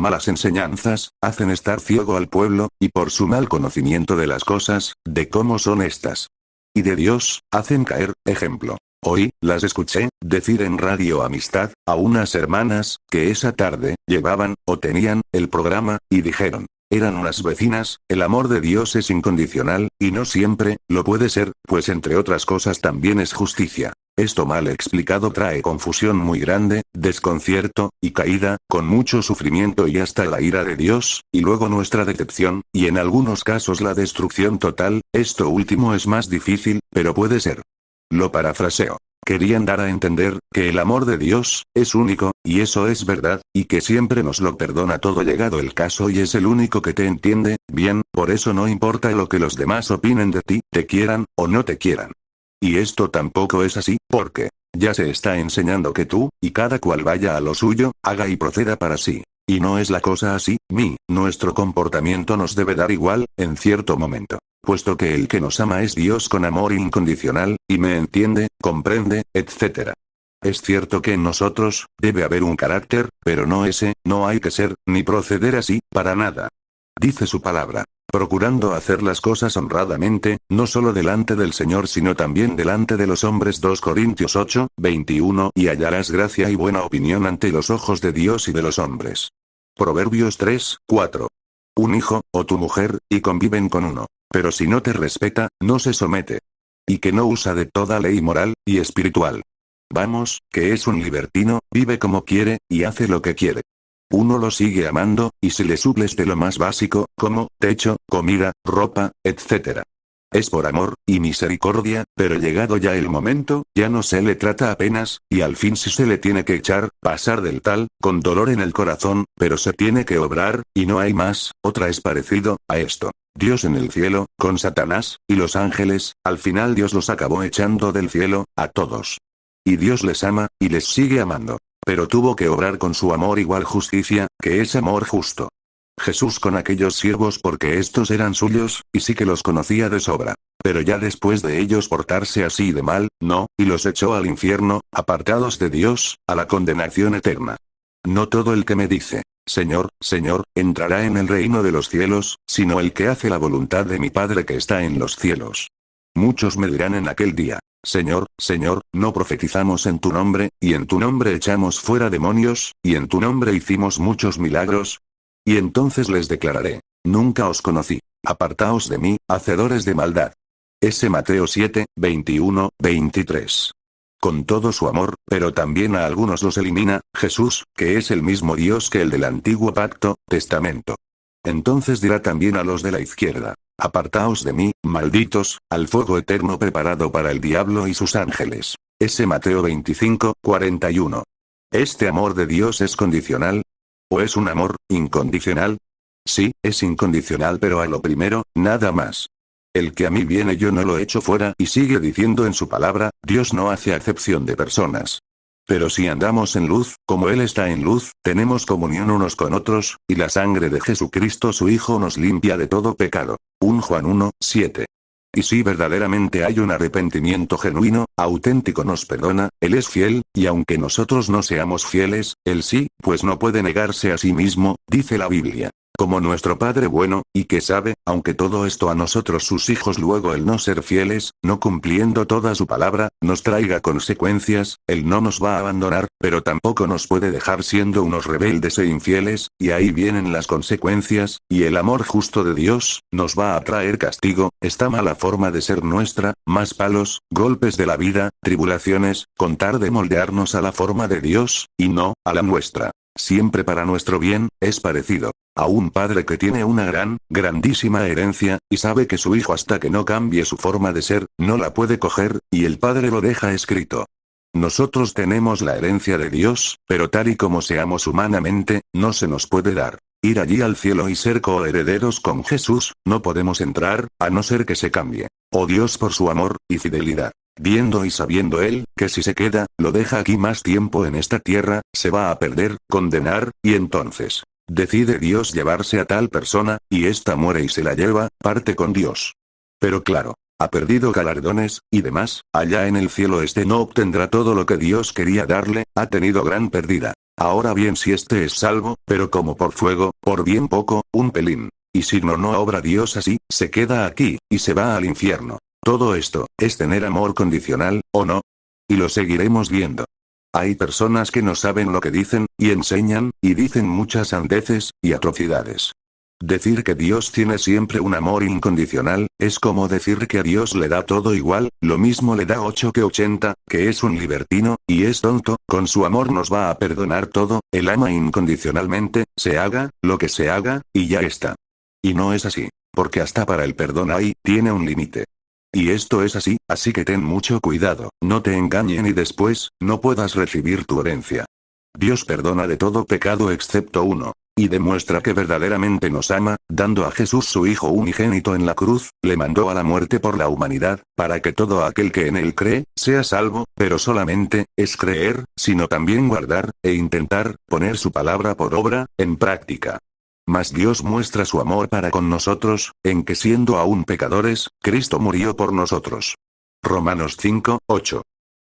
malas enseñanzas, hacen estar ciego al pueblo, y por su mal conocimiento de las cosas, de cómo son estas. Y de Dios, hacen caer, ejemplo. Hoy, las escuché, decir en Radio Amistad, a unas hermanas, que esa tarde, llevaban, o tenían, el programa, y dijeron. Eran unas vecinas, el amor de Dios es incondicional, y no siempre, lo puede ser, pues entre otras cosas también es justicia. Esto mal explicado trae confusión muy grande, desconcierto, y caída, con mucho sufrimiento y hasta la ira de Dios, y luego nuestra decepción, y en algunos casos la destrucción total, esto último es más difícil, pero puede ser. Lo parafraseo. Querían dar a entender, que el amor de Dios, es único, y eso es verdad, y que siempre nos lo perdona todo llegado el caso y es el único que te entiende, bien, por eso no importa lo que los demás opinen de ti, te quieran, o no te quieran. Y esto tampoco es así, porque, ya se está enseñando que tú, y cada cual vaya a lo suyo, haga y proceda para sí. Y no es la cosa así, nuestro comportamiento nos debe dar igual, en cierto momento. Puesto que el que nos ama es Dios con amor incondicional, y me entiende, comprende, etc. Es cierto que en nosotros, debe haber un carácter, pero no ese, no hay que ser, ni proceder así, para nada. Dice su palabra, procurando hacer las cosas honradamente, no solo delante del Señor sino también delante de los hombres 2 Corintios 8, 21 y hallarás gracia y buena opinión ante los ojos de Dios y de los hombres. Proverbios 3, 4. Un hijo, o tu mujer, y conviven con uno. Pero si no te respeta, no se somete. Y que no usa de toda ley moral, y espiritual. Vamos, que es un libertino, vive como quiere, y hace lo que quiere. Uno lo sigue amando, y si le suples de lo más básico, como, techo, comida, ropa, etc. Es por amor, y misericordia, pero llegado ya el momento, ya no se le trata apenas, y al fin si se le tiene que echar, pasar del tal, con dolor en el corazón, pero se tiene que obrar, y no hay más, otra es parecido, a esto. Dios en el cielo, con Satanás, y los ángeles, al final Dios los acabó echando del cielo, a todos. Y Dios les ama, y les sigue amando. Pero tuvo que obrar con su amor igual justicia, que es amor justo. Jesús con aquellos siervos porque estos eran suyos, y sí que los conocía de sobra. Pero ya después de ellos portarse así de mal, no, y los echó al infierno, apartados de Dios, a la condenación eterna. No todo el que me dice, Señor, Señor, entrará en el reino de los cielos, sino el que hace la voluntad de mi Padre que está en los cielos. Muchos me dirán en aquel día, Señor, Señor, no profetizamos en tu nombre, y en tu nombre echamos fuera demonios, y en tu nombre hicimos muchos milagros. Y entonces les declararé, nunca os conocí, apartaos de mí, hacedores de maldad. Ese Mateo 7, 21, 23. Con todo su amor, pero también a algunos los elimina, Jesús, que es el mismo Dios que el del antiguo pacto, testamento. Entonces dirá también a los de la izquierda, apartaos de mí, malditos, al fuego eterno preparado para el diablo y sus ángeles. Ese Mateo 25, 41. ¿Este amor de Dios es condicional? ¿O es un amor incondicional? Sí, es incondicional pero a lo primero, nada más. El que a mí viene yo no lo echo fuera y sigue diciendo en su palabra, Dios no hace acepción de personas. Pero si andamos en luz, como Él está en luz, tenemos comunión unos con otros, y la sangre de Jesucristo su Hijo nos limpia de todo pecado. 1 Juan 1, 7. Y si verdaderamente hay un arrepentimiento genuino, auténtico nos perdona, Él es fiel, y aunque nosotros no seamos fieles, Él sí, pues no puede negarse a sí mismo, dice la Biblia. Como nuestro Padre bueno, y que sabe, aunque todo esto a nosotros sus hijos luego el no ser fieles, no cumpliendo toda su palabra, nos traiga consecuencias, Él no nos va a abandonar, pero tampoco nos puede dejar siendo unos rebeldes e infieles, y ahí vienen las consecuencias, y el amor justo de Dios, nos va a traer castigo, esta mala forma de ser nuestra, más palos, golpes de la vida, tribulaciones, contar de moldearnos a la forma de Dios, y no, a la nuestra. Siempre para nuestro bien, es parecido a un padre que tiene una grandísima herencia, y sabe que su hijo hasta que no cambie su forma de ser, no la puede coger, y el padre lo deja escrito. Nosotros tenemos la herencia de Dios, pero tal y como seamos humanamente, no se nos puede dar. Ir allí al cielo y ser coherederos con Jesús, no podemos entrar, a no ser que se cambie. Oh Dios por su amor y fidelidad. Viendo y sabiendo Él, que si se queda, lo deja aquí más tiempo en esta tierra, se va a perder, condenar, y entonces, decide Dios llevarse a tal persona, y ésta muere y se la lleva, parte con Dios. Pero claro, ha perdido galardones, y demás, allá en el cielo no obtendrá todo lo que Dios quería darle, ha tenido gran pérdida. Ahora bien, si este es salvo, pero como por fuego, por bien poco, un pelín. Y si no obra Dios así, se queda aquí, y se va al infierno. Todo esto, ¿es tener amor condicional, o no? Y lo seguiremos viendo. Hay personas que no saben lo que dicen, y enseñan, y dicen muchas sandeces, y atrocidades. Decir que Dios tiene siempre un amor incondicional, es como decir que a Dios le da todo igual, lo mismo le da 8 que 80, que es un libertino, y es tonto, con su amor nos va a perdonar todo, él ama incondicionalmente, se haga, lo que se haga, y ya está. Y no es así, porque hasta para el perdón tiene un límite. Y esto es así, así que ten mucho cuidado, no te engañen y después, no puedas recibir tu herencia. Dios perdona de todo pecado excepto uno. Y demuestra que verdaderamente nos ama, dando a Jesús su Hijo unigénito en la cruz, le mandó a la muerte por la humanidad, para que todo aquel que en él cree, sea salvo, pero solamente, es creer, sino también guardar, e intentar, poner su palabra por obra, en práctica. Mas Dios muestra su amor para con nosotros, en que siendo aún pecadores, Cristo murió por nosotros. Romanos 5, 8.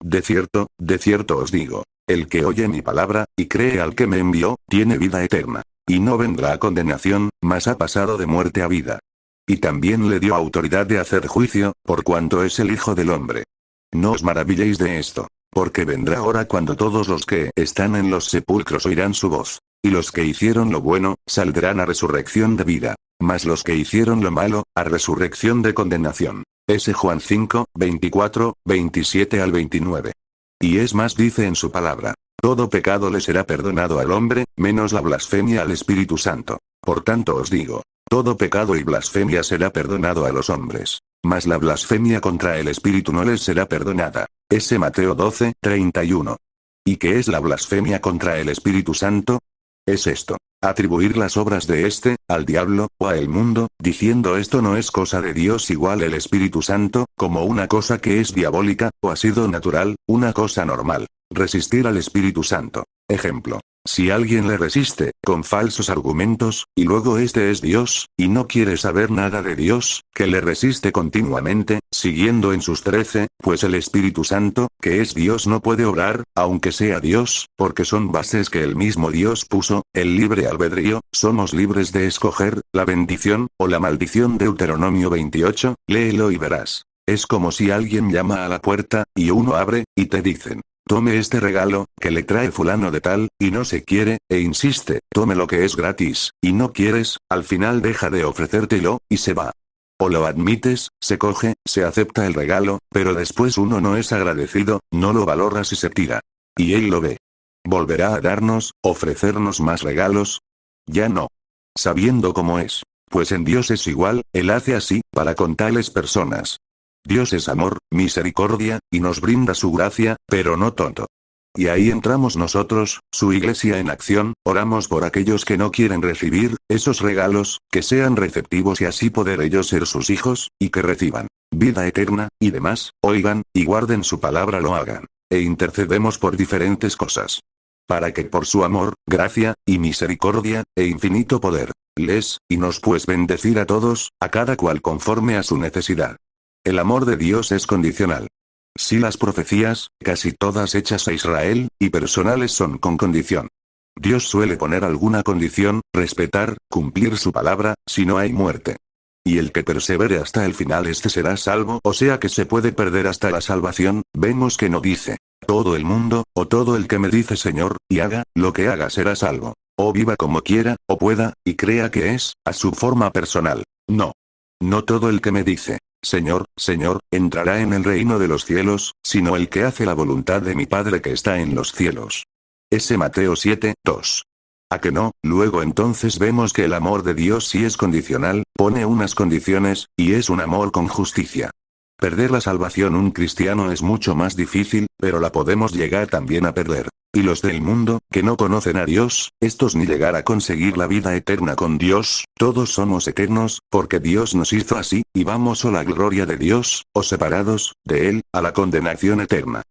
De cierto os digo, el que oye mi palabra, y cree al que me envió, tiene vida eterna. Y no vendrá a condenación, mas ha pasado de muerte a vida. Y también le dio autoridad de hacer juicio, por cuanto es el Hijo del Hombre. No os maravilléis de esto, porque vendrá hora cuando todos los que están en los sepulcros oirán su voz. Y los que hicieron lo bueno, saldrán a resurrección de vida. Mas los que hicieron lo malo, a resurrección de condenación. S. Juan 5, 24, 27 al 29. Y es más, dice en su palabra. Todo pecado le será perdonado al hombre, menos la blasfemia al Espíritu Santo. Por tanto os digo, todo pecado y blasfemia será perdonado a los hombres. Mas la blasfemia contra el Espíritu no les será perdonada. S. Mateo 12, 31. ¿Y qué es la blasfemia contra el Espíritu Santo? Es esto. Atribuir las obras de al diablo, o al mundo, diciendo esto no es cosa de Dios igual el Espíritu Santo, como una cosa que es diabólica, o ha sido natural, una cosa normal. Resistir al Espíritu Santo. Ejemplo. Si alguien le resiste, con falsos argumentos, y luego este es Dios, y no quiere saber nada de Dios, que le resiste continuamente, siguiendo en sus 13, pues el Espíritu Santo, que es Dios no puede obrar, aunque sea Dios, porque son bases que el mismo Dios puso, el libre albedrío, somos libres de escoger, la bendición, o la maldición. Deuteronomio 28, léelo y verás. Es como si alguien llama a la puerta, y uno abre, y te dicen. Tome este regalo, que le trae fulano de tal, y no se quiere, e insiste, tome lo que es gratis, y no quieres, al final deja de ofrecértelo, y se va. O lo admites, se coge, se acepta el regalo, pero después uno no es agradecido, no lo valoras y se tira. Y él lo ve. ¿Volverá a darnos, ofrecernos más regalos? Ya no. Sabiendo cómo es. Pues en Dios es igual, Él hace así, para con tales personas. Dios es amor, misericordia, y nos brinda su gracia, pero no tonto. Y ahí entramos nosotros, su iglesia en acción, oramos por aquellos que no quieren recibir esos regalos, que sean receptivos y así poder ellos ser sus hijos, y que reciban vida eterna, y demás, oigan, y guarden su palabra, lo hagan. E intercedemos por diferentes cosas. Para que por su amor, gracia, y misericordia, e infinito poder, y nos pues bendecir a todos, a cada cual conforme a su necesidad. El amor de Dios es condicional. Si las profecías, casi todas hechas a Israel, y personales son con condición. Dios suele poner alguna condición, respetar, cumplir su palabra, si no hay muerte. Y el que persevere hasta el final este será salvo, o sea que se puede perder hasta la salvación, vemos que no dice. Todo el mundo, o todo el que me dice Señor, y haga, lo que haga será salvo. O viva como quiera, o pueda, y crea que es, a su forma personal. No. No todo el que me dice. Señor, Señor, entrará en el reino de los cielos, sino el que hace la voluntad de mi Padre que está en los cielos. S. Mateo 7, 2. ¿A que no? Luego entonces vemos que el amor de Dios sí es condicional, pone unas condiciones, y es un amor con justicia. Perder la salvación un cristiano es mucho más difícil, pero la podemos llegar también a perder. Y los del mundo, que no conocen a Dios, estos ni llegar a conseguir la vida eterna con Dios, todos somos eternos, porque Dios nos hizo así, y vamos a la gloria de Dios, o separados, de Él, a la condenación eterna.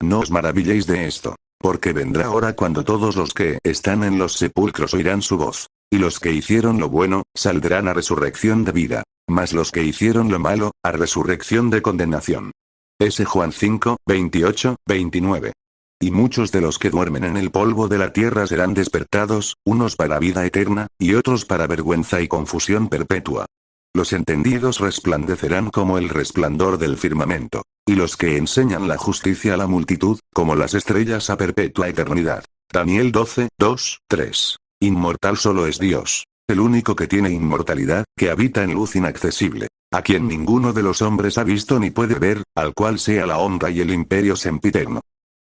No os maravilléis de esto, porque vendrá hora cuando todos los que están en los sepulcros oirán su voz. Y los que hicieron lo bueno, saldrán a resurrección de vida. Mas los que hicieron lo malo, a resurrección de condenación. S. Juan 5, 28, 29. y muchos de los que duermen en el polvo de la tierra serán despertados, unos para vida eterna, y otros para vergüenza y confusión perpetua. Los entendidos resplandecerán como el resplandor del firmamento, y los que enseñan la justicia a la multitud, como las estrellas a perpetua eternidad. Daniel 12, 2, 3. Inmortal solo es Dios, el único que tiene inmortalidad, que habita en luz inaccesible, a quien ninguno de los hombres ha visto ni puede ver, al cual sea la honra y el imperio sempiterno.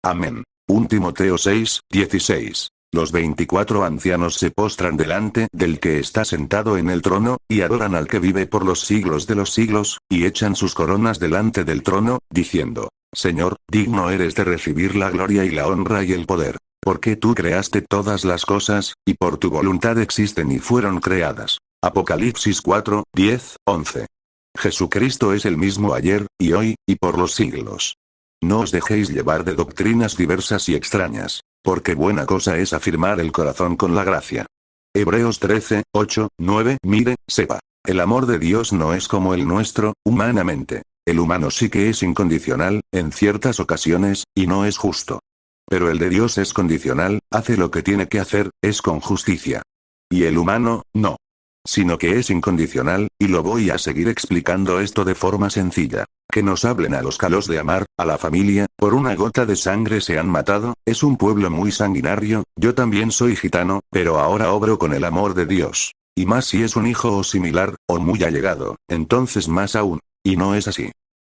Amén. 1 Timoteo 6, 16. Los 24 ancianos se postran delante del que está sentado en el trono, y adoran al que vive por los siglos de los siglos, y echan sus coronas delante del trono, diciendo: Señor, digno eres de recibir la gloria y la honra y el poder, porque tú creaste todas las cosas, y por tu voluntad existen y fueron creadas. Apocalipsis 4, 10, 11. Jesucristo es el mismo ayer, y hoy, y por los siglos. No os dejéis llevar de doctrinas diversas y extrañas, porque buena cosa es afirmar el corazón con la gracia. Hebreos 13, 8, 9. Mire, sepa. El amor de Dios no es como el nuestro, humanamente. El humano sí que es incondicional, en ciertas ocasiones, y no es justo. Pero el de Dios es condicional, hace lo que tiene que hacer, es con justicia. Y el humano, no. Sino que es incondicional, y lo voy a seguir explicando esto de forma sencilla. Que nos hablen a los calos de amar, a la familia, por una gota de sangre se han matado, es un pueblo muy sanguinario, yo también soy gitano, pero ahora obro con el amor de Dios. Y más si es un hijo o similar, o muy allegado, entonces más aún. Y no es así.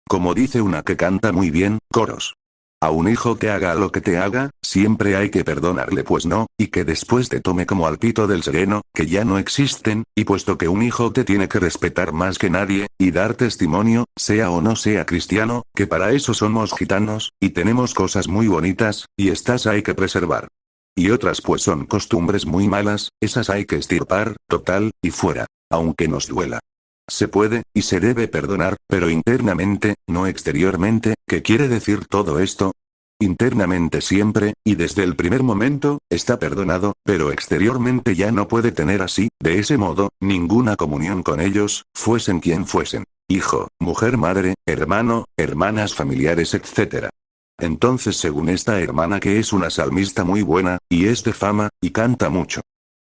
Como dice una que canta muy bien, coros. A un hijo te haga lo que te haga, siempre hay que perdonarle pues no, y que después te tome como al pito del sereno, que ya no existen, y puesto que un hijo te tiene que respetar más que nadie, y dar testimonio, sea o no sea cristiano, que para eso somos gitanos, y tenemos cosas muy bonitas, y estas hay que preservar. Y otras pues son costumbres muy malas, esas hay que extirpar, total, y fuera, aunque nos duela. Se puede, y se debe perdonar, pero internamente, no exteriormente. ¿Qué quiere decir todo esto? Internamente siempre, y desde el primer momento, está perdonado, pero exteriormente ya no puede tener así, de ese modo, ninguna comunión con ellos, fuesen quien fuesen. Hijo, mujer, madre, hermano, hermanas, familiares, etc. Entonces según esta hermana que es una salmista muy buena, y es de fama, y canta mucho.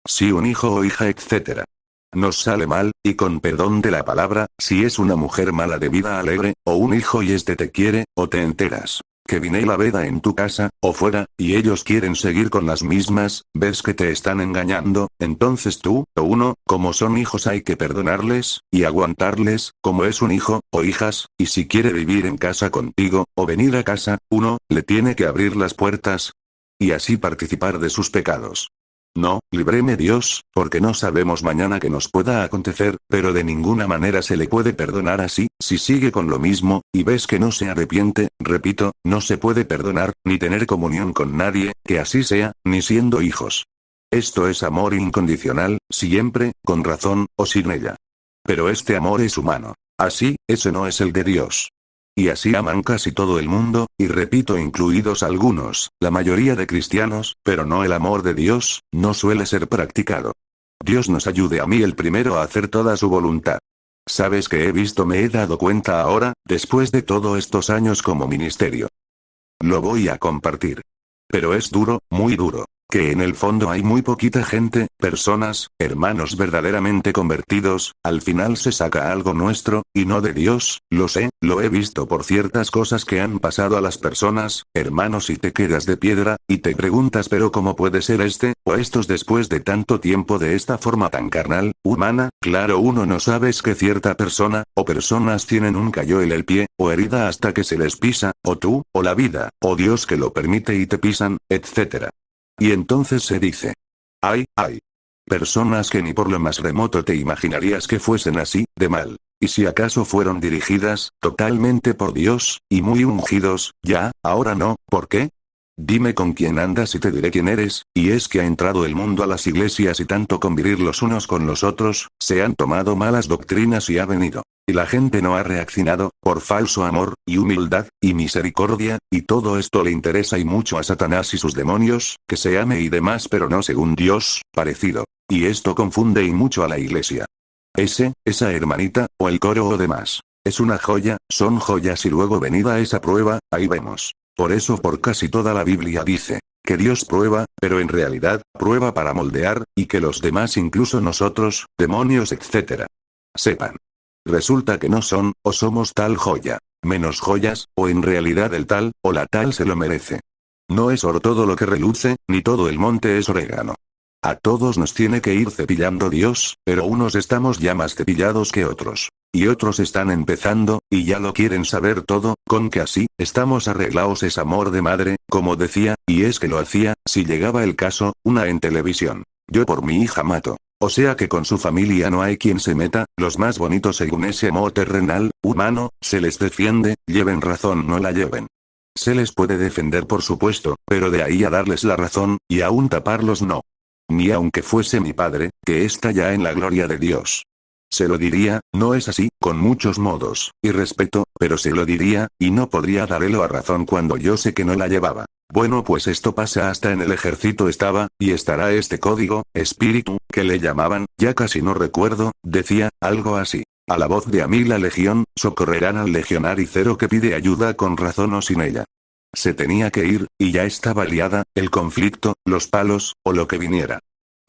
Si un hijo o hija, etc. nos sale mal, y con perdón de la palabra, si es una mujer mala de vida alegre, o un hijo y este te quiere, o te enteras que vine la veda en tu casa, o fuera, y ellos quieren seguir con las mismas, ves que te están engañando, entonces tú, o uno, como son hijos hay que perdonarles, y aguantarles, como es un hijo, o hijas, y si quiere vivir en casa contigo, o venir a casa, uno, le tiene que abrir las puertas, y así participar de sus pecados. No, líbreme Dios, porque no sabemos mañana qué nos pueda acontecer, pero de ninguna manera se le puede perdonar así, si sigue con lo mismo, y ves que no se arrepiente, repito, no se puede perdonar, ni tener comunión con nadie, que así sea, ni siendo hijos. Esto es amor incondicional, siempre, con razón, o sin ella. Pero este amor es humano. Así, ese no es el de Dios. Y así aman casi todo el mundo, y repito incluidos algunos, la mayoría de cristianos, pero no el amor de Dios, no suele ser practicado. Dios nos ayude a mí el primero a hacer toda su voluntad. ¿Sabes qué he visto? Me he dado cuenta ahora, después de todos estos años como ministerio. Lo voy a compartir. Pero es duro, muy duro. Que en el fondo hay muy poquita gente, personas, hermanos verdaderamente convertidos, al final se saca algo nuestro, y no de Dios, lo sé, lo he visto por ciertas cosas que han pasado a las personas, hermanos y te quedas de piedra, y te preguntas pero ¿cómo puede ser este, o estos después de tanto tiempo de esta forma tan carnal, humana? Claro, uno no sabe que cierta persona, o personas tienen un callo en el pie, o herida hasta que se les pisa, o tú, o la vida, o Dios que lo permite y te pisan, etc. Y entonces se dice: ay, ay. Personas que ni por lo más remoto te imaginarías que fuesen así, de mal. Y si acaso fueron dirigidas, totalmente por Dios, y muy ungidos, ya, ahora no, ¿por qué? Dime con quién andas y te diré quién eres, y es que ha entrado el mundo a las iglesias y tanto convivir los unos con los otros, se han tomado malas doctrinas y ha venido. Y la gente no ha reaccionado, por falso amor, y humildad, y misericordia, y todo esto le interesa y mucho a Satanás y sus demonios, que se ame y demás pero no según Dios, parecido. Y esto confunde y mucho a la iglesia. Esa hermanita, o el coro o demás. Es una joya, son joyas y luego venida esa prueba, ahí vemos. Por eso por casi toda la Biblia dice, que Dios prueba, pero en realidad, prueba para moldear, y que los demás incluso nosotros, demonios etc. sepan. Resulta que no son, o somos tal joya, menos joyas, o en realidad el tal, o la tal se lo merece. No es oro todo lo que reluce, ni todo el monte es orégano. A todos nos tiene que ir cepillando Dios, pero unos estamos ya más cepillados que otros. Y otros están empezando, y ya lo quieren saber todo, con que así, estamos arreglados es amor de madre, como decía, y es que lo hacía, si llegaba el caso, una en televisión. Yo por mi hija mato. O sea que con su familia no hay quien se meta, los más bonitos según ese amor terrenal, humano, se les defiende, lleven razón no la lleven. Se les puede defender por supuesto, pero de ahí a darles la razón, y aún taparlos no. Ni aunque fuese mi padre, que está ya en la gloria de Dios. Se lo diría, no es así, con muchos modos, y respeto, pero se lo diría, y no podría darle la razón cuando yo sé que no la llevaba. Bueno pues esto pasa hasta en el ejército estaba, y estará este código, espíritu, que le llamaban, ya casi no recuerdo, decía, algo así. A la voz de a mí la legión, socorrerán al legionario cero que pide ayuda con razón o sin ella. Se tenía que ir, y ya estaba liada, el conflicto, los palos, o lo que viniera.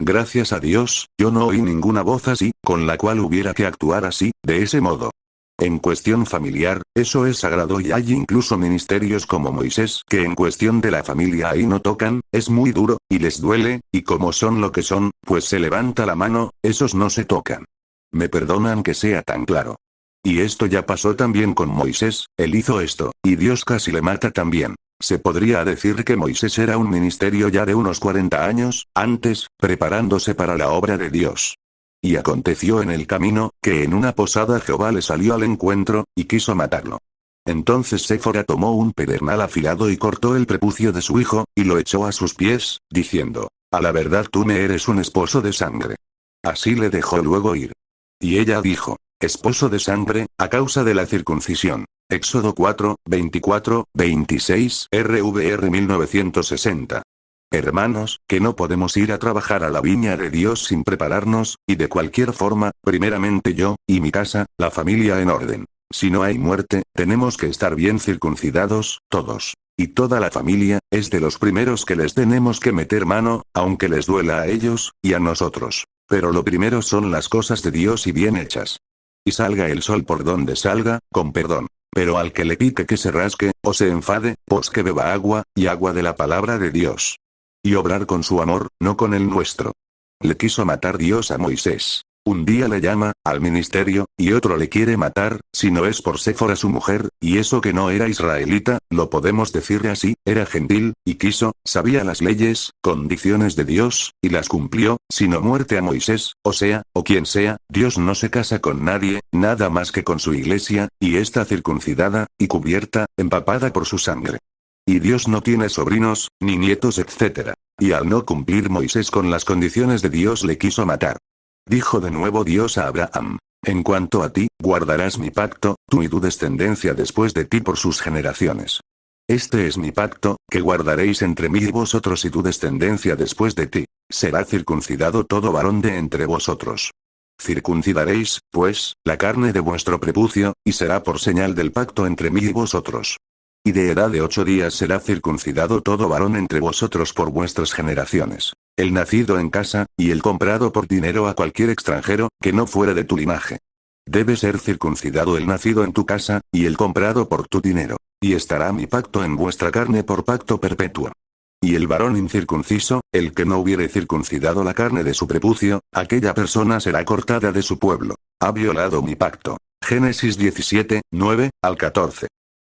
Gracias a Dios, yo no oí ninguna voz así, con la cual hubiera que actuar así, de ese modo. En cuestión familiar, eso es sagrado y hay incluso ministerios como Moisés que en cuestión de la familia ahí no tocan, es muy duro, y les duele, y como son lo que son, pues se levanta la mano, esos no se tocan. Me perdonan que sea tan claro. Y esto ya pasó también con Moisés, él hizo esto, y Dios casi le mata también. Se podría decir que Moisés era un ministerio ya de unos 40 años, antes, preparándose para la obra de Dios. Y aconteció en el camino, que en una posada Jehová le salió al encuentro, y quiso matarlo. Entonces Séfora tomó un pedernal afilado y cortó el prepucio de su hijo, y lo echó a sus pies, diciendo, a la verdad tú me eres un esposo de sangre. Así le dejó luego ir. Y ella dijo, esposo de sangre, a causa de la circuncisión. Éxodo 4, 24, 26, RVR 1960. Hermanos, que no podemos ir a trabajar a la viña de Dios sin prepararnos, y de cualquier forma, primeramente yo, y mi casa, la familia en orden. Si no hay muerte, tenemos que estar bien circuncidados, todos. Y toda la familia, es de los primeros que les tenemos que meter mano, aunque les duela a ellos, y a nosotros. Pero lo primero son las cosas de Dios y bien hechas. Y salga el sol por donde salga, con perdón. Pero al que le pique que se rasque, o se enfade, pues que beba agua, y agua de la palabra de Dios. Y obrar con su amor, no con el nuestro. Le quiso matar Dios a Moisés. Un día le llama, al ministerio, y otro le quiere matar, si no es por Séfora su mujer, y eso que no era israelita, lo podemos decir así, era gentil, y quiso, sabía las leyes, condiciones de Dios, y las cumplió, sino muerte a Moisés, o sea, o quien sea, Dios no se casa con nadie, nada más que con su iglesia, y está circuncidada, y cubierta, empapada por su sangre. Y Dios no tiene sobrinos, ni nietos etc. Y al no cumplir Moisés con las condiciones de Dios le quiso matar. Dijo de nuevo Dios a Abraham, en cuanto a ti, guardarás mi pacto, tú y tu descendencia después de ti por sus generaciones. Este es mi pacto, que guardaréis entre mí y vosotros y tu descendencia después de ti. Será circuncidado todo varón de entre vosotros. Circuncidaréis, pues, la carne de vuestro prepucio, y será por señal del pacto entre mí y vosotros. Y de edad de 8 días será circuncidado todo varón entre vosotros por vuestras generaciones. El nacido en casa, y el comprado por dinero a cualquier extranjero, que no fuera de tu linaje. Debe ser circuncidado el nacido en tu casa, y el comprado por tu dinero. Y estará mi pacto en vuestra carne por pacto perpetuo. Y el varón incircunciso, el que no hubiere circuncidado la carne de su prepucio, aquella persona será cortada de su pueblo. Ha violado mi pacto. Génesis 17, 9, al 14.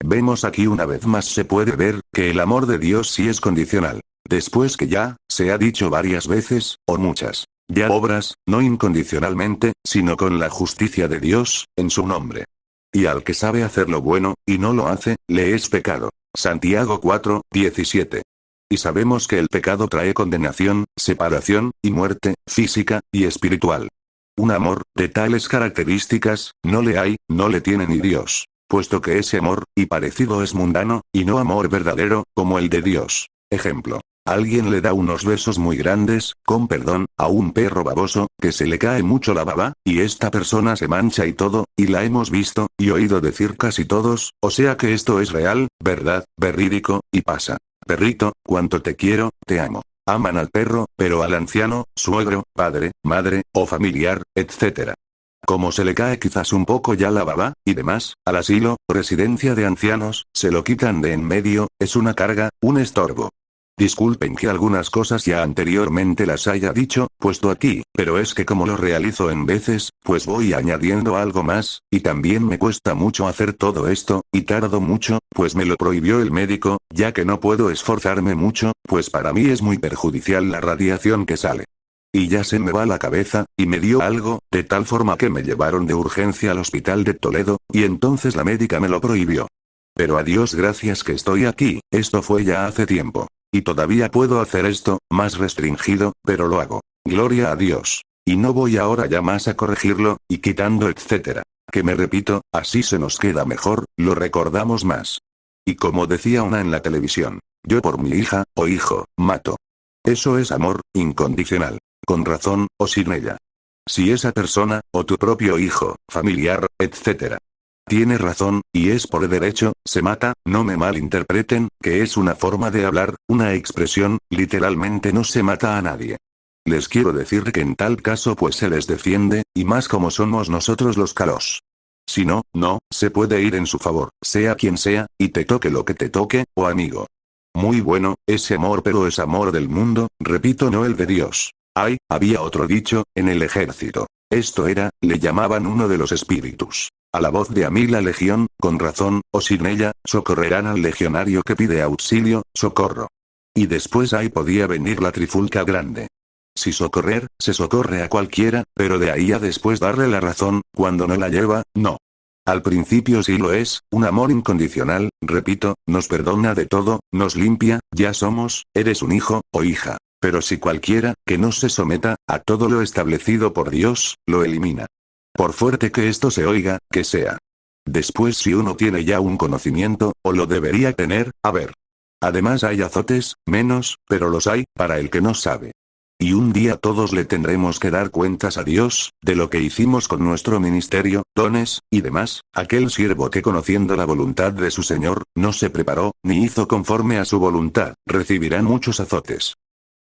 Vemos aquí una vez más se puede ver, que el amor de Dios sí es condicional. Después que ya, se ha dicho varias veces, o muchas, ya obras, no incondicionalmente, sino con la justicia de Dios, en su nombre. Y al que sabe hacer lo bueno, y no lo hace, le es pecado. Santiago 4, 17. Y sabemos que el pecado trae condenación, separación, y muerte, física, y espiritual. Un amor, de tales características, no le hay, no le tiene ni Dios. Puesto que ese amor, y parecido es mundano, y no amor verdadero, como el de Dios. Ejemplo. Alguien le da unos besos muy grandes, con perdón, a un perro baboso, que se le cae mucho la baba, y esta persona se mancha y todo, y la hemos visto, y oído decir casi todos, o sea que esto es real, verdad, verídico, y pasa. Perrito, cuánto te quiero, te amo. Aman al perro, pero al anciano, suegro, padre, madre, o familiar, etc. Como se le cae quizás un poco ya la baba, y demás, al asilo, residencia de ancianos, se lo quitan de en medio, es una carga, un estorbo. Disculpen que algunas cosas ya anteriormente las haya dicho, puesto aquí, pero es que como lo realizo en veces, pues voy añadiendo algo más, y también me cuesta mucho hacer todo esto, y tardo mucho, pues me lo prohibió el médico, ya que no puedo esforzarme mucho, pues para mí es muy perjudicial la radiación que sale. Y ya se me va la cabeza, y me dio algo, de tal forma que me llevaron de urgencia al hospital de Toledo, y entonces la médica me lo prohibió. Pero a Dios gracias que estoy aquí, esto fue ya hace tiempo. Y todavía puedo hacer esto, más restringido, pero lo hago. Gloria a Dios. Y no voy ahora ya más a corregirlo, y quitando etcétera. Que me repito, así se nos queda mejor, lo recordamos más. Y como decía una en la televisión, yo por mi hija, o hijo, mato. Eso es amor, incondicional. Con razón, o sin ella. Si esa persona, o tu propio hijo, familiar, etc. Tiene razón, y es por derecho, se mata, no me malinterpreten, que es una forma de hablar, una expresión, literalmente no se mata a nadie. Les quiero decir que en tal caso pues se les defiende, y más como somos nosotros los calos. Si no, no, se puede ir en su favor, sea quien sea, y te toque lo que te toque, o amigo. Muy bueno, ese amor pero es amor del mundo, repito no el de Dios. Ay, había otro dicho, en el ejército. Esto era, le llamaban uno de los espíritus. A la voz de a mí la legión, con razón, o sin ella, socorrerán al legionario que pide auxilio, socorro. Y después ahí podía venir la trifulca grande. Si socorrer, se socorre a cualquiera, pero de ahí a después darle la razón, cuando no la lleva, no. Al principio sí lo es, un amor incondicional, repito, nos perdona de todo, nos limpia, ya somos, eres un hijo, o hija. Pero si cualquiera, que no se someta, a todo lo establecido por Dios, lo elimina. Por fuerte que esto se oiga, que sea. Después si uno tiene ya un conocimiento, o lo debería tener, a ver. Además hay azotes, menos, pero los hay, para el que no sabe. Y un día todos le tendremos que dar cuentas a Dios, de lo que hicimos con nuestro ministerio, dones, y demás, aquel siervo que conociendo la voluntad de su Señor, no se preparó, ni hizo conforme a su voluntad, recibirá muchos azotes.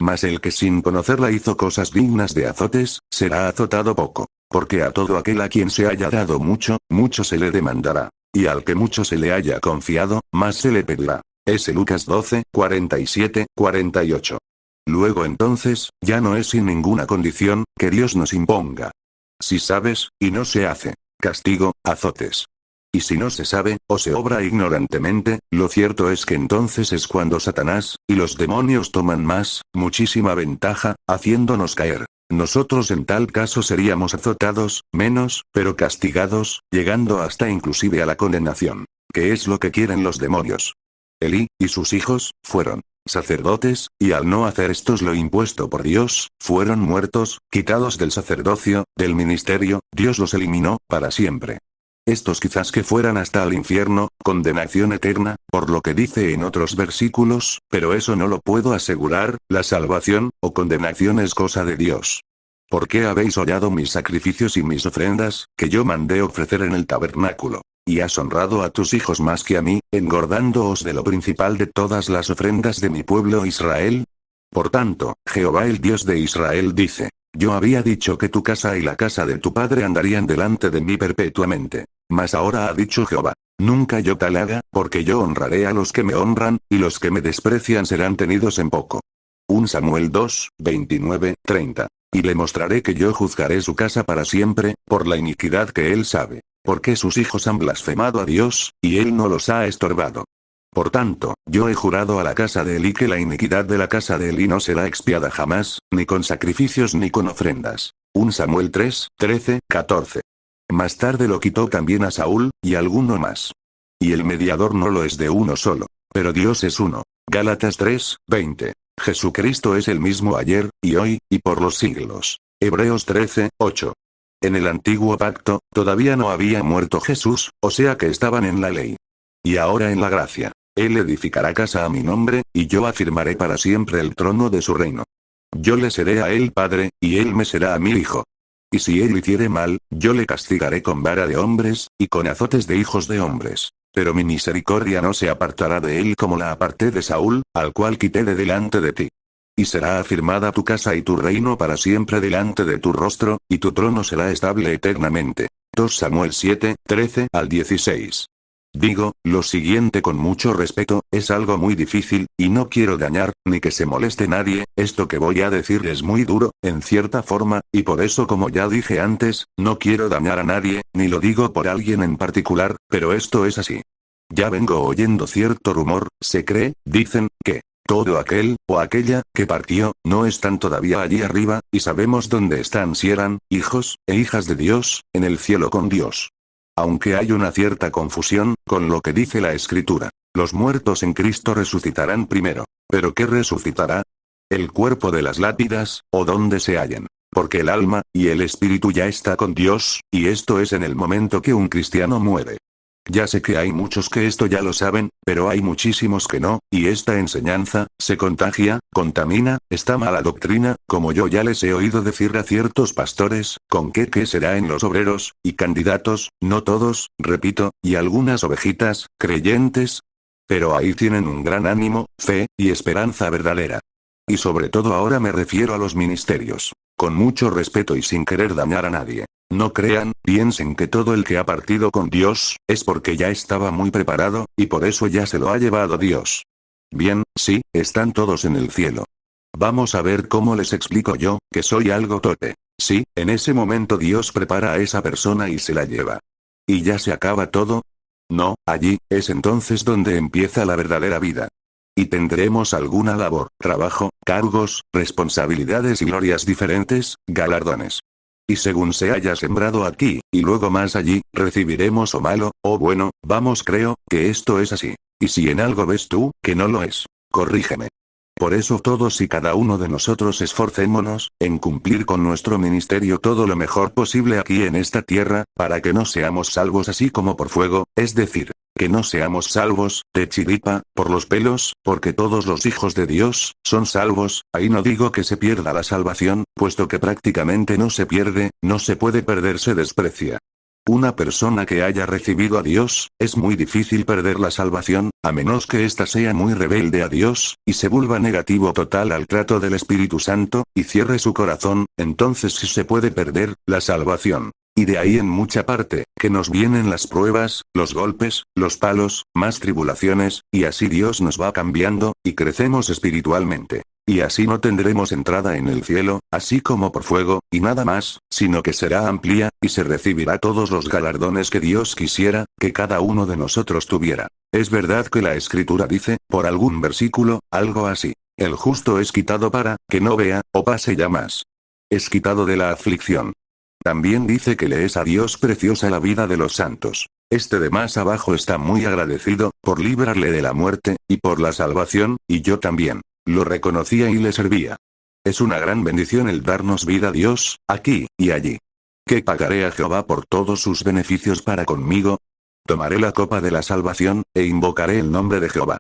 Mas el que sin conocerla hizo cosas dignas de azotes, será azotado poco. Porque a todo aquel a quien se haya dado mucho, mucho se le demandará. Y al que mucho se le haya confiado, más se le pedirá. S. Lucas 12, 47, 48. Luego entonces, ya no es sin ninguna condición, que Dios nos imponga. Si sabes, y no se hace, castigo, azotes. Y si no se sabe, o se obra ignorantemente, lo cierto es que entonces es cuando Satanás, y los demonios toman muchísima ventaja, haciéndonos caer. Nosotros en tal caso seríamos azotados, menos, pero castigados, llegando hasta inclusive a la condenación. Que es lo que quieren los demonios. Elí, y sus hijos, fueron sacerdotes, y al no hacer estos lo impuesto por Dios, fueron muertos, quitados del sacerdocio, del ministerio, Dios los eliminó, para siempre. Estos quizás que fueran hasta al infierno, condenación eterna, por lo que dice en otros versículos, pero eso no lo puedo asegurar, la salvación, o condenación es cosa de Dios. ¿Por qué habéis hollado mis sacrificios y mis ofrendas, que yo mandé ofrecer en el tabernáculo? Y has honrado a tus hijos más que a mí, engordándoos de lo principal de todas las ofrendas de mi pueblo Israel. Por tanto, Jehová el Dios de Israel dice: yo había dicho que tu casa y la casa de tu padre andarían delante de mí perpetuamente. Mas ahora ha dicho Jehová: nunca yo tal haga, porque yo honraré a los que me honran, y los que me desprecian serán tenidos en poco. 1 Samuel 2, 29, 30. Y le mostraré que yo juzgaré su casa para siempre, por la iniquidad que él sabe. Porque sus hijos han blasfemado a Dios, y él no los ha estorbado. Por tanto, yo he jurado a la casa de Elí que la iniquidad de la casa de Elí no será expiada jamás, ni con sacrificios ni con ofrendas. 1 Samuel 3, 13, 14. Más tarde lo quitó también a Saúl, y alguno más. Y el mediador no lo es de uno solo, pero Dios es uno. Gálatas 3, 20. Jesucristo es el mismo ayer, y hoy, y por los siglos. Hebreos 13, 8. En el antiguo pacto, todavía no había muerto Jesús, o sea que estaban en la ley. Y ahora en la gracia. Él edificará casa a mi nombre, y yo afirmaré para siempre el trono de su reino. Yo le seré a él padre, y él me será a mí hijo. Y si él hiciere mal, yo le castigaré con vara de hombres, y con azotes de hijos de hombres. Pero mi misericordia no se apartará de él como la aparté de Saúl, al cual quité de delante de ti. Y será afirmada tu casa y tu reino para siempre delante de tu rostro, y tu trono será estable eternamente. 2 Samuel 7, 13 al 16. Digo, lo siguiente con mucho respeto, es algo muy difícil, y no quiero dañar, ni que se moleste nadie, esto que voy a decir es muy duro, en cierta forma, y por eso como ya dije antes, no quiero dañar a nadie, ni lo digo por alguien en particular, pero esto es así. Ya vengo oyendo cierto rumor, se cree, dicen, que todo aquel, o aquella, que partió, no están todavía allí arriba, y sabemos dónde están si eran, hijos, e hijas de Dios, en el cielo con Dios. Aunque hay una cierta confusión, con lo que dice la Escritura. Los muertos en Cristo resucitarán primero. ¿Pero qué resucitará? El cuerpo de las lápidas, o donde se hallen. Porque el alma, y el espíritu ya está con Dios, y esto es en el momento que un cristiano muere. Ya sé que hay muchos que esto ya lo saben, pero hay muchísimos que no, y esta enseñanza, se contagia, contamina, esta mala doctrina, como yo ya les he oído decir a ciertos pastores, con qué será en los obreros, y candidatos, no todos, repito, y algunas ovejitas, creyentes. Pero ahí tienen un gran ánimo, fe, y esperanza verdadera. Y sobre todo ahora me refiero a los ministerios. Con mucho respeto y sin querer dañar a nadie. No crean, piensen que todo el que ha partido con Dios, es porque ya estaba muy preparado, y por eso ya se lo ha llevado Dios. Bien, sí, están todos en el cielo. Vamos a ver cómo les explico yo, que soy algo torpe. Sí, en ese momento Dios prepara a esa persona y se la lleva. ¿Y ya se acaba todo? No, allí, es entonces donde empieza la verdadera vida. Y tendremos alguna labor, trabajo, cargos, responsabilidades y glorias diferentes, galardones. Y según se haya sembrado aquí, y luego más allí, recibiremos o malo, o bueno, vamos creo, que esto es así. Y si en algo ves tú, que no lo es, corrígeme. Por eso todos y cada uno de nosotros esforcémonos, en cumplir con nuestro ministerio todo lo mejor posible aquí en esta tierra, para que no seamos salvos así como por fuego, es decir, que no seamos salvos, de chiripa, por los pelos, porque todos los hijos de Dios, son salvos, ahí no digo que se pierda la salvación, puesto que prácticamente no se pierde, no se puede perder, se desprecia. Una persona que haya recibido a Dios, es muy difícil perder la salvación, a menos que ésta sea muy rebelde a Dios, y se vuelva negativo total al trato del Espíritu Santo, y cierre su corazón, entonces sí se puede perder la salvación. Y de ahí en mucha parte, que nos vienen las pruebas, los golpes, los palos, más tribulaciones, y así Dios nos va cambiando, y crecemos espiritualmente. Y así no tendremos entrada en el cielo, así como por fuego, y nada más, sino que será amplia, y se recibirá todos los galardones que Dios quisiera, que cada uno de nosotros tuviera. Es verdad que la Escritura dice, por algún versículo, algo así. El justo es quitado para, que no vea, o pase ya más. Es quitado de la aflicción. También dice que le es a Dios preciosa la vida de los santos. Este de más abajo está muy agradecido, por librarle de la muerte, y por la salvación, y yo también. Lo reconocía y le servía. Es una gran bendición el darnos vida a Dios, aquí, y allí. ¿Qué pagaré a Jehová por todos sus beneficios para conmigo? Tomaré la copa de la salvación, e invocaré el nombre de Jehová.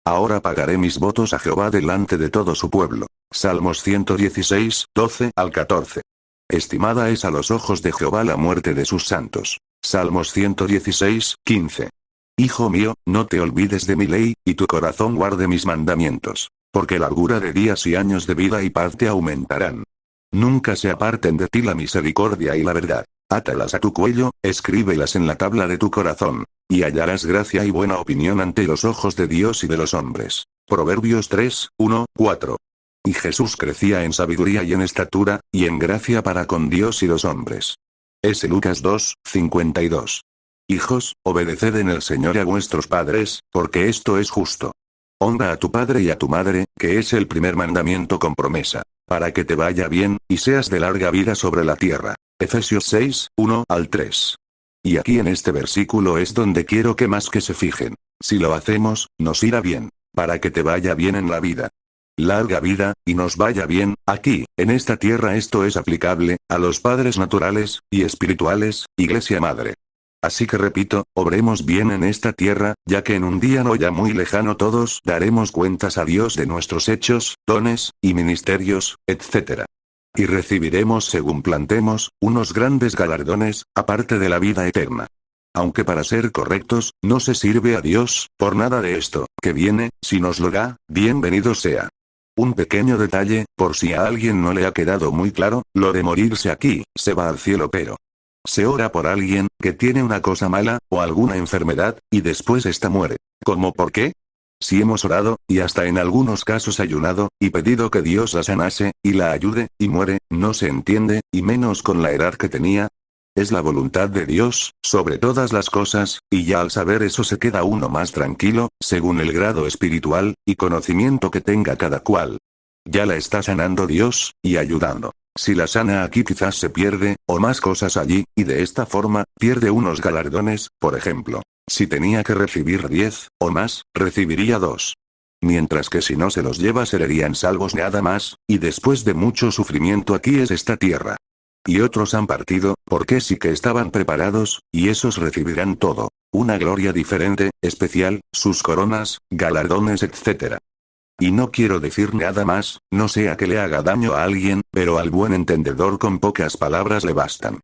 Ahora pagaré mis votos a Jehová delante de todo su pueblo. Salmos 116, 12 al 14. Estimada es a los ojos de Jehová la muerte de sus santos. Salmos 116, 15. Hijo mío, no te olvides de mi ley, y tu corazón guarde mis mandamientos. Porque largura de días y años de vida y paz te aumentarán. Nunca se aparten de ti la misericordia y la verdad. Átalas a tu cuello, escríbelas en la tabla de tu corazón. Y hallarás gracia y buena opinión ante los ojos de Dios y de los hombres. Proverbios 3, 1, 4. Y Jesús crecía en sabiduría y en estatura, y en gracia para con Dios y los hombres. S. Lucas 2, 52. Hijos, obedeced en el Señor a vuestros padres, porque esto es justo. Honra a tu padre y a tu madre, que es el primer mandamiento con promesa, para que te vaya bien, y seas de larga vida sobre la tierra. Efesios 6, 1 al 3. Y aquí en este versículo es donde quiero que más que se fijen. Si lo hacemos, nos irá bien, para que te vaya bien en la vida. Larga vida, y nos vaya bien, aquí, en esta tierra esto es aplicable, a los padres naturales, y espirituales, Iglesia Madre. Así que repito, obremos bien en esta tierra, ya que en un día no ya muy lejano todos daremos cuentas a Dios de nuestros hechos, dones, y ministerios, etc. Y recibiremos según plantemos, unos grandes galardones, aparte de la vida eterna. Aunque para ser correctos, no se sirve a Dios, por nada de esto, que viene, si nos lo da, bienvenido sea. Un pequeño detalle, por si a alguien no le ha quedado muy claro, lo de morirse aquí, se va al cielo pero se ora por alguien, que tiene una cosa mala, o alguna enfermedad, y después esta muere. ¿Cómo por qué? Si hemos orado, y hasta en algunos casos ayunado, y pedido que Dios la sanase, y la ayude, y muere, no se entiende, y menos con la edad que tenía. Es la voluntad de Dios, sobre todas las cosas, y ya al saber eso se queda uno más tranquilo, según el grado espiritual, y conocimiento que tenga cada cual. Ya la está sanando Dios, y ayudando. Si la sana aquí quizás se pierde, o más cosas allí, y de esta forma, pierde unos galardones, por ejemplo. Si tenía que recibir 10, o más, recibiría 2. Mientras que si no se los lleva serían salvos nada más, y después de mucho sufrimiento aquí es esta tierra. Y otros han partido, porque sí que estaban preparados, y esos recibirán todo. Una gloria diferente, especial, sus coronas, galardones etc. Y no quiero decir nada más, no sea que le haga daño a alguien, pero al buen entendedor con pocas palabras le bastan.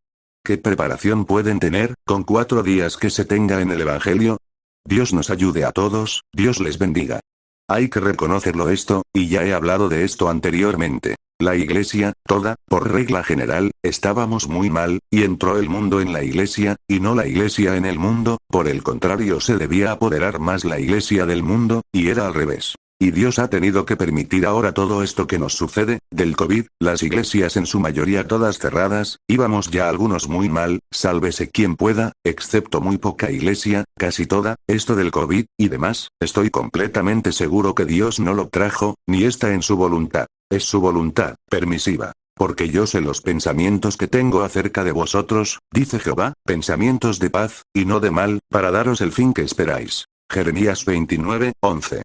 ¿Qué preparación pueden tener, con 4 días que se tenga en el Evangelio? Dios nos ayude a todos, Dios les bendiga. Hay que reconocerlo esto, y ya he hablado de esto anteriormente. La iglesia, toda, por regla general, estábamos muy mal, y entró el mundo en la iglesia, y no la iglesia en el mundo, por el contrario se debía apoderar más la iglesia del mundo, y era al revés. Y Dios ha tenido que permitir ahora todo esto que nos sucede, del COVID, las iglesias en su mayoría todas cerradas, íbamos ya algunos muy mal, sálvese quien pueda, excepto muy poca iglesia, casi toda, esto del COVID, y demás, estoy completamente seguro que Dios no lo trajo, ni está en su voluntad. Es su voluntad, permisiva. Porque yo sé los pensamientos que tengo acerca de vosotros, dice Jehová, pensamientos de paz, y no de mal, para daros el fin que esperáis. Jeremías 29:11.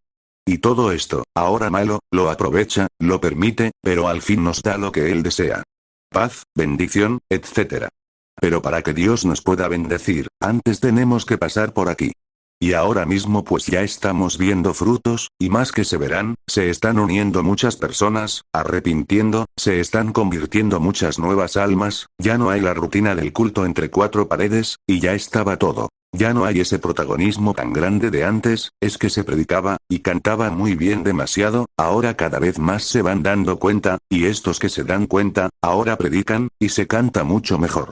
Y todo esto, ahora malo, lo aprovecha, lo permite, pero al fin nos da lo que Él desea. Paz, bendición, etc. Pero para que Dios nos pueda bendecir, antes tenemos que pasar por aquí. Y ahora mismo pues ya estamos viendo frutos, y más que se verán, se están uniendo muchas personas, arrepintiendo, se están convirtiendo muchas nuevas almas, ya no hay la rutina del culto entre 4 paredes, y ya estaba todo. Ya no hay ese protagonismo tan grande de antes, es que se predicaba, y cantaba muy bien demasiado, ahora cada vez más se van dando cuenta, y estos que se dan cuenta, ahora predican, y se canta mucho mejor.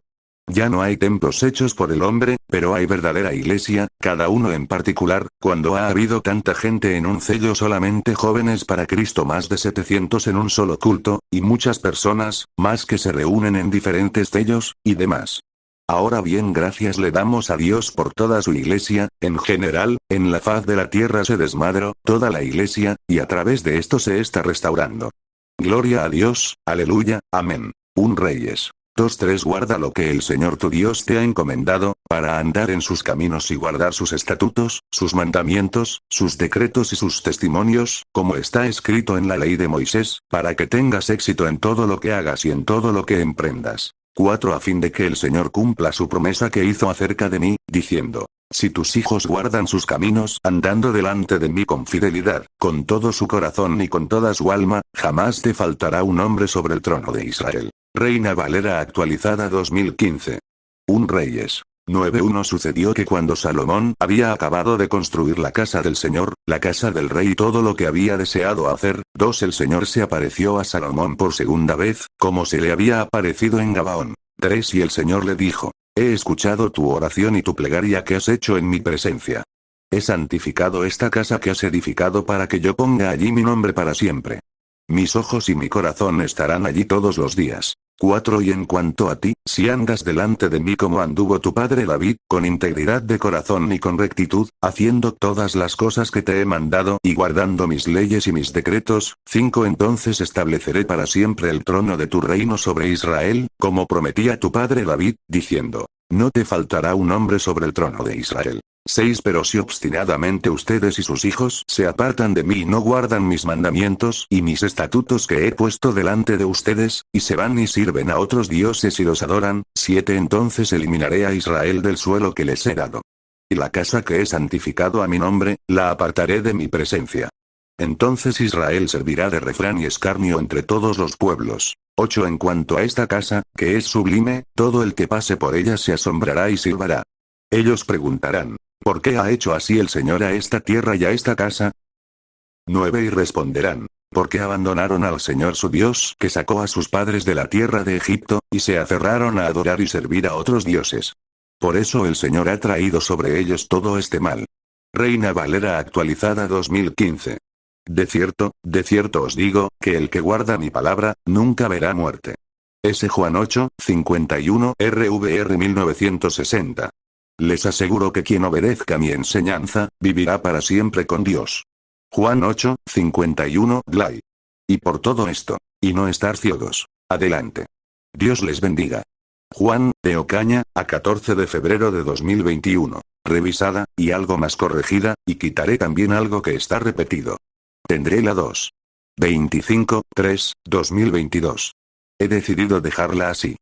Ya no hay templos hechos por el hombre, pero hay verdadera iglesia, cada uno en particular, cuando ha habido tanta gente en un cello solamente jóvenes para Cristo más de 700 en un solo culto, y muchas personas, más que se reúnen en diferentes cellos, y demás. Ahora bien, gracias le damos a Dios por toda su iglesia, en general, en la faz de la tierra se desmadró, toda la iglesia, y a través de esto se está restaurando. Gloria a Dios, aleluya, amén. 1 Reyes 2:3 Guarda lo que el Señor tu Dios te ha encomendado, para andar en sus caminos y guardar sus estatutos, sus mandamientos, sus decretos y sus testimonios, como está escrito en la ley de Moisés, para que tengas éxito en todo lo que hagas y en todo lo que emprendas. 4 A fin de que el Señor cumpla su promesa que hizo acerca de mí, diciendo: si tus hijos guardan sus caminos andando delante de mí con fidelidad, con todo su corazón y con toda su alma, jamás te faltará un hombre sobre el trono de Israel. Reina Valera actualizada 2015. 1 Reyes 9:1 Sucedió que cuando Salomón había acabado de construir la casa del Señor, la casa del rey y todo lo que había deseado hacer, 2 El Señor se apareció a Salomón por segunda vez, como se le había aparecido en Gabaón. 3 Y el Señor le dijo: he escuchado tu oración y tu plegaria que has hecho en mi presencia. He santificado esta casa que has edificado para que yo ponga allí mi nombre para siempre. Mis ojos y mi corazón estarán allí todos los días. 4 Y en cuanto a ti, si andas delante de mí como anduvo tu padre David, con integridad de corazón y con rectitud, haciendo todas las cosas que te he mandado y guardando mis leyes y mis decretos, 5 Entonces estableceré para siempre el trono de tu reino sobre Israel, como prometí a tu padre David, diciendo: no te faltará un hombre sobre el trono de Israel. 6 Pero si obstinadamente ustedes y sus hijos se apartan de mí y no guardan mis mandamientos y mis estatutos que he puesto delante de ustedes, y se van y sirven a otros dioses y los adoran, 7 Entonces eliminaré a Israel del suelo que les he dado. Y la casa que he santificado a mi nombre, la apartaré de mi presencia. Entonces Israel servirá de refrán y escarnio entre todos los pueblos. 8 En cuanto a esta casa, que es sublime, todo el que pase por ella se asombrará y silbará. Ellos preguntarán, ¿por qué ha hecho así el Señor a esta tierra y a esta casa? 9 Y responderán, porque abandonaron al Señor su Dios que sacó a sus padres de la tierra de Egipto, y se aferraron a adorar y servir a otros dioses. Por eso el Señor ha traído sobre ellos todo este mal. Reina Valera actualizada 2015. De cierto os digo, que el que guarda mi palabra, nunca verá muerte. S. Juan 8, 51 RVR 1960. Les aseguro que quien obedezca mi enseñanza, vivirá para siempre con Dios. Juan 8, 51 Glay. Y por todo esto, y no estar ciegos. Adelante. Dios les bendiga. Juan, de Ocaña, a 14 de febrero de 2021. Revisada, y algo más corregida, y quitaré también algo que está repetido. Tendré la 2. 25, 3, 2022. He decidido dejarla así.